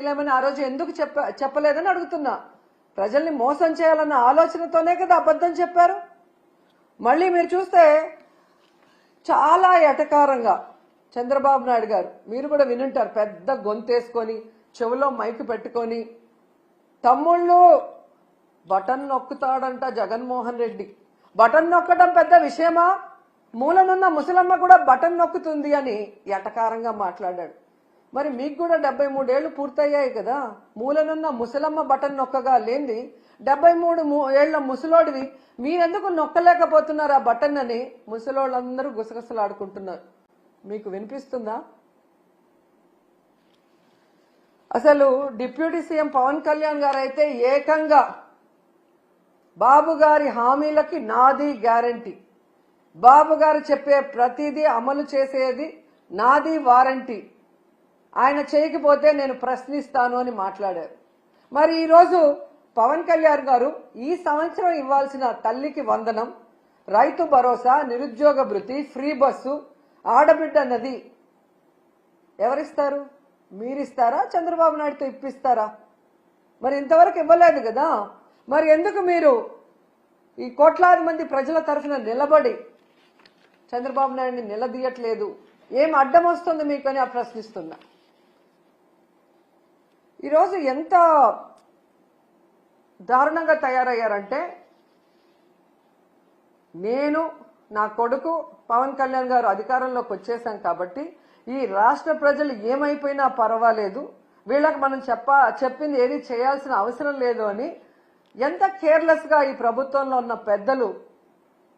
చేయలేమని ఆ రోజు ఎందుకు చెప్పలేదని అడుగుతున్నా. ప్రజల్ని మోసం చేయాలన్న ఆలోచనతోనే కదా అబద్ధం చెప్పారు. మళ్ళీ మీరు చూస్తే చాలా ఎటకారంగా చంద్రబాబు నాయుడు గారు, మీరు కూడా వినుంటారు, పెద్ద గొంతేసుకొని చెవులో మైకు పెట్టుకొని తమ్ముళ్ళు బటన్ నొక్కుతాడంట జగన్మోహన్ రెడ్డి. బటన్ నొక్కడం పెద్ద విషయమా? మూలనున్న ముసలమ్మ కూడా బటన్ నొక్కుతుంది అని ఎటకారంగా మాట్లాడాడు. మరి మీకు కూడా 73 ఏళ్లు పూర్తయ్యాయి కదా, మూలనున్న ముసలమ్మ బటన్ నొక్కగా లేంది 73 ఏళ్ల ముసలోడివి మీరెందుకు నొక్కలేకపోతున్నారు ఆ బటన్ అని ముసలోళ్ళందరూ గుసగుసలాడుకుంటున్నారు. మీకు వినిపిస్తుందా? అసలు డిప్యూటీ సీఎం పవన్ కళ్యాణ్ గారు అయితే ఏకంగా బాబు గారి హామీలకి నాది గ్యారంటీ, బాబు గారు చెప్పే ప్రతిదీ అమలు చేసేది నాది వారంటీ, ఆయన చేయకపోతే నేను ప్రశ్నిస్తాను అని మాట్లాడారు. మరి ఈరోజు పవన్ కళ్యాణ్ గారు ఈ సంవత్సరం ఇవ్వాల్సిన తల్లికి వందనం, రైతు భరోసా, నిరుద్యోగ భృతి, ఫ్రీ బస్సు, ఆడబిడ్డ నది ఎవరిస్తారు? మీరిస్తారా? చంద్రబాబు నాయుడుతో ఇప్పిస్తారా? మరి ఇంతవరకు ఇవ్వలేదు కదా. మరి ఎందుకు మీరు ఈ కోట్లాది మంది ప్రజల తరఫున నిలబడి చంద్రబాబు నాయుడిని నిలదీయట్లేదు? ఏం అడ్డం వస్తుంది మీకు అని ప్రశ్నిస్తున్నా. ఈరోజు ఎంత దారుణంగా తయారయ్యారంటే, నేను నా కొడుకు పవన్ కళ్యాణ్ గారు అధికారంలోకి వచ్చేసాం కాబట్టి ఈ రాష్ట్ర ప్రజలు ఏమైపోయినా పర్వాలేదు, వీళ్ళకి మనం చెప్పింది ఏది చేయాల్సిన అవసరం లేదు అని ఎంత కేర్లెస్ గా ఈ ప్రభుత్వంలో ఉన్న పెద్దలు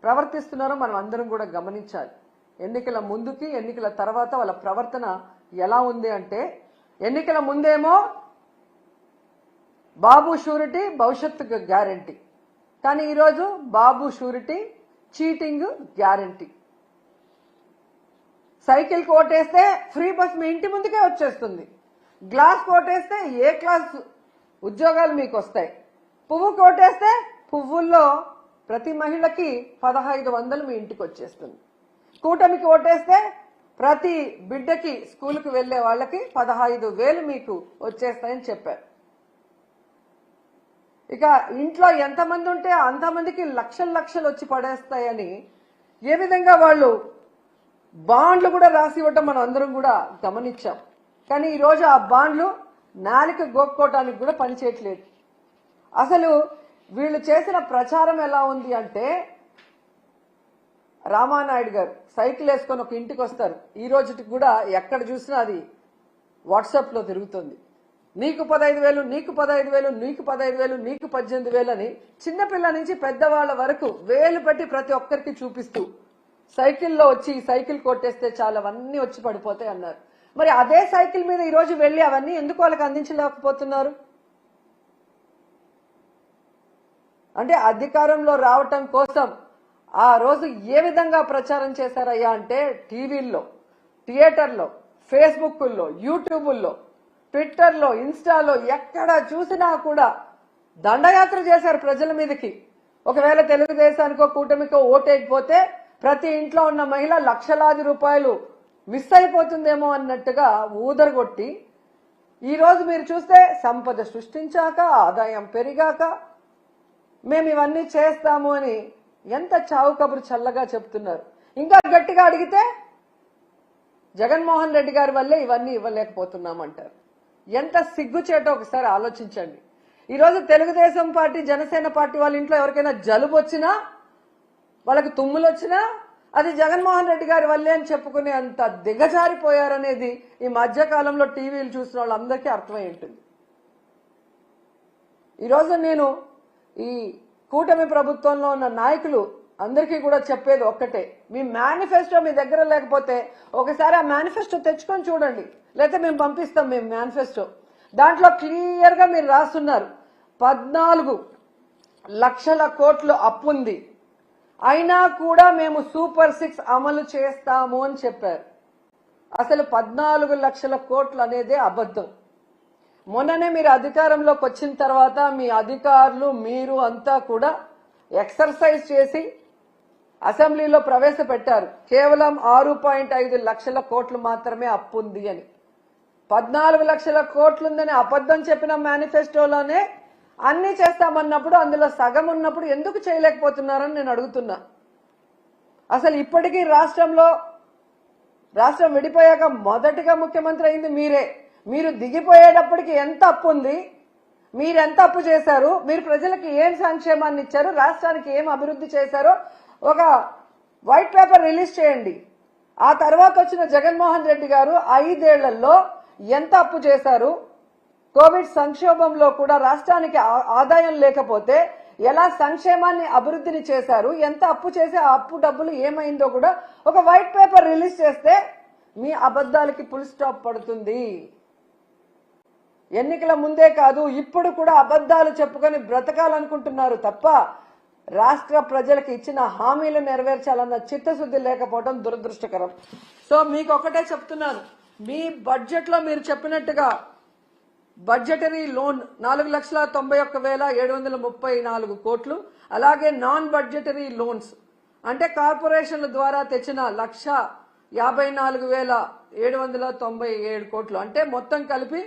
ప్రవర్తిస్తున్నారో మనం అందరం కూడా గమనించాలి. ఎన్నికల ముందుకి ఎన్నికల తర్వాత వాళ్ళ ప్రవర్తన ఎలా ఉంది అంటే, ఎన్నికల ముందేమో బాబు షూరిటీ భవిష్యత్తుకు గ్యారంటీ, కానీ ఈరోజు Babu surety cheating guarantee. Cycle కోటేస్తే ఫ్రీ బస్ మీ ఇంటి ముందుకే వచ్చేస్తుంది, గ్లాస్ కోటేస్తే ఏ క్లాస్ ఉద్యోగాలు మీకు వస్తాయి, పువ్వు కోటేస్తే పువ్వుల్లో ప్రతి మహిళకి 1500 మీ ఇంటికి వచ్చేస్తుంది, కూటమికి ఓటేస్తే ప్రతి బిడ్డకి స్కూల్కి వెళ్లే వాళ్ళకి 15,000 మీకు వచ్చేస్తాయని చెప్పారు. ఇక ఇంట్లో ఎంతమంది ఉంటే అంతమందికి లక్షలు వచ్చి పడేస్తాయని ఏ విధంగా వాళ్ళు బాండ్లు కూడా రాసి ఇవ్వటం మనం అందరం కూడా గమనించాం. కానీ ఈరోజు ఆ బాండ్లు నాలిక గోక్కోవటానికి కూడా పనిచేయట్లేదు. అసలు వీళ్ళు చేసిన ప్రచారం ఎలా ఉంది అంటే, రామానాయుడు గారు సైకిల్ వేసుకొని ఒక ఇంటికి వస్తారు, ఈ రోజుకి కూడా ఎక్కడ చూసినా అది వాట్సాప్ లో తిరుగుతుంది. నీకు 15,000, నీకు 15,000, నీకు 15,000, నీకు 18,000 అని చిన్నపిల్ల నుంచి పెద్దవాళ్ల వరకు వేలు పెట్టి ప్రతి ఒక్కరికి చూపిస్తూ సైకిల్లో వచ్చి సైకిల్ కొట్టేస్తే చాలా అవన్నీ వచ్చి పడిపోతాయి అన్నారు. మరి అదే సైకిల్ మీద ఈ రోజు వెళ్లి అవన్నీ ఎందుకు వాళ్ళకి అందించలేకపోతున్నారు? అంటే అధికారంలో రావటం కోసం ఆ రోజు ఏ విధంగా ప్రచారం చేశారయ్యా అంటే, టీవీల్లో, థియేటర్లో, ఫేస్బుక్లో, యూట్యూబుల్లో, ట్విట్టర్లో, ఇన్స్టాలో ఎక్కడ చూసినా కూడా దండయాత్ర చేశారు ప్రజల మీదకి. ఒకవేళ తెలుగుదేశానికో కూటమికో ఓటేయకపోతే ప్రతి ఇంట్లో ఉన్న మహిళ లక్షలాది రూపాయలు మిస్ అయిపోతుందేమో అన్నట్టుగా ఊదరగొట్టి, ఈరోజు మీరు చూస్తే సంపద సృష్టించాక, ఆదాయం పెరిగాక మేము ఇవన్నీ చేస్తాము అని ఎంత చావు కబురు చల్లగా చెప్తున్నారు. ఇంకా గట్టిగా అడిగితే జగన్మోహన్ రెడ్డి గారి వల్లే ఇవన్నీ ఇవ్వలేకపోతున్నామంటారు. ఎంత సిగ్గుచేటో ఒకసారి ఆలోచించండి. ఈరోజు తెలుగుదేశం పార్టీ, జనసేన పార్టీ వాళ్ళ ఇంట్లో ఎవరికైనా జలుబు వచ్చినా, వాళ్ళకి తుమ్ములు వచ్చినా అది జగన్మోహన్ రెడ్డి గారి వల్లే అని చెప్పుకునే అంత దిగజారిపోయారనేది ఈ మధ్యకాలంలో టీవీలు చూసిన వాళ్ళందరికీ అర్థమై ఉంటుంది. ఈరోజు నేను ఈ కూటమి ప్రభుత్వంలో ఉన్న నాయకులు అందరికీ కూడా చెప్పేది ఒక్కటే, మీ మేనిఫెస్టో మీ దగ్గర లేకపోతే ఒకసారి ఆ మేనిఫెస్టో తెచ్చుకొని చూడండి, లేకపోతే మేము పంపిస్తాం మేము మేనిఫెస్టో. దాంట్లో క్లియర్ గా మీరు రాస్తున్నారు 14 లక్షల కోట్లు అప్పుంది, అయినా కూడా మేము సూపర్ 6 అమలు చేస్తాము అని చెప్పారు. అసలు 14 లక్షల కోట్లు అనేదే అబద్ధం. మొన్ననే మీరు అధికారంలోకి వచ్చిన తర్వాత మీ అధికారులు మీరు అంతా కూడా ఎక్సర్సైజ్ చేసి అసెంబ్లీలో ప్రవేశపెట్టారు, కేవలం 6.5 లక్షల కోట్లు మాత్రమే అప్పు ఉంది అని. 14 లక్షల కోట్లుందని అబద్ధం చెప్పిన మేనిఫెస్టోలోనే అన్ని చేస్తామన్నప్పుడు అందులో సగం ఉన్నప్పుడు ఎందుకు చేయలేకపోతున్నారని నేను అడుగుతున్నా. అసలు ఇప్పటికీ రాష్ట్రం విడిపోయాక మొదటిగా ముఖ్యమంత్రి అయింది మీరే. మీరు దిగిపోయేటప్పటికి ఎంత అప్పు ఉంది, మీరు ఎంత అప్పు చేశారు, మీరు ప్రజలకు ఏం సంక్షేమాన్ని ఇచ్చారు, రాష్ట్రానికి ఏం అభివృద్ధి చేశారో ఒక వైట్ పేపర్ రిలీజ్ చేయండి. ఆ తర్వాత వచ్చిన జగన్మోహన్ రెడ్డి గారు 5 ఏళ్లలో ఎంత అప్పు చేశారు, కోవిడ్ సంక్షోభంలో కూడా రాష్ట్రానికి ఆదాయం లేకపోతే ఎలా సంక్షేమాన్ని అభివృద్ధిని చేశారు, ఎంత అప్పు చేసి ఆ అప్పు డబ్బులు ఏమైందో కూడా ఒక వైట్ పేపర్ రిలీజ్ చేస్తే మీ అబద్ధాలకి ఫుల్ స్టాప్ పడుతుంది. ఎన్నికల ముందే కాదు ఇప్పుడు కూడా అబద్ధాలు చెప్పుకొని బ్రతకాలనుకుంటున్నారు తప్ప రాష్ట్ర ప్రజలకు ఇచ్చిన హామీలు నెరవేర్చాలన్న చిత్తశుద్ధి లేకపోవడం దురదృష్టకరం. సో మీకు ఒకటే చెప్తున్నాను, మీ బడ్జెట్ లో మీరు చెప్పినట్టుగా బడ్జెటరీ లోన్ 4,91,734 కోట్లు, అలాగే నాన్ బడ్జెటరీ లోన్స్ అంటే కార్పొరేషన్ల ద్వారా తెచ్చిన 1,54,797 కోట్లు అంటే మొత్తం కలిపి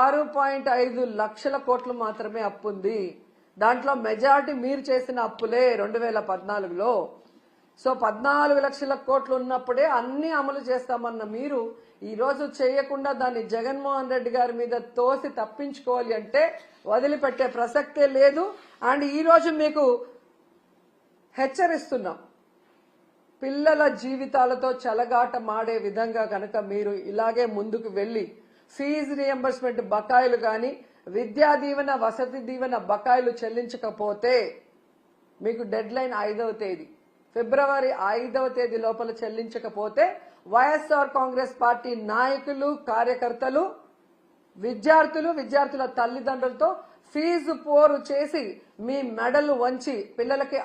6.5 లక్షల కోట్లు మాత్రమే అప్పుంది. దాంట్లో మెజారిటీ మీరు చేసిన అప్పులే 2014లో. సో 14 లక్షల కోట్లు ఉన్నప్పుడే అన్ని అమలు చేస్తామన్న మీరు ఈ రోజు చేయకుండా దాన్ని జగన్మోహన్ రెడ్డి గారి మీద తోసి తప్పించుకోవాలి అంటే వదిలిపెట్టే ప్రసక్తే లేదు. అండ్ ఈ రోజు మీకు హెచ్చరిస్తున్నాం, పిల్లల జీవితాలతో చెలగాట మాడే విధంగా కనుక మీరు ఇలాగే ముందుకు వెళ్లి ఫీజు రియంబర్స్మెంట్ బకాయిలు కానీ విద్యా దీవెన వసతి దీవెన బకాయిలు చెల్లించకపోతే మీకు డెడ్ లైన్ 5వ తేదీ ఫిబ్రవరి 5వ తేదీ లోపల చెల్లించకపోతే వైఎస్ఆర్ కాంగ్రెస్ పార్టీ నాయకులు కార్యకర్తలు విద్యార్థుల తల్లిదండ్రులతో ఫీజు పోరు చేసి మీ మెడలు వంచి పిల్లలకి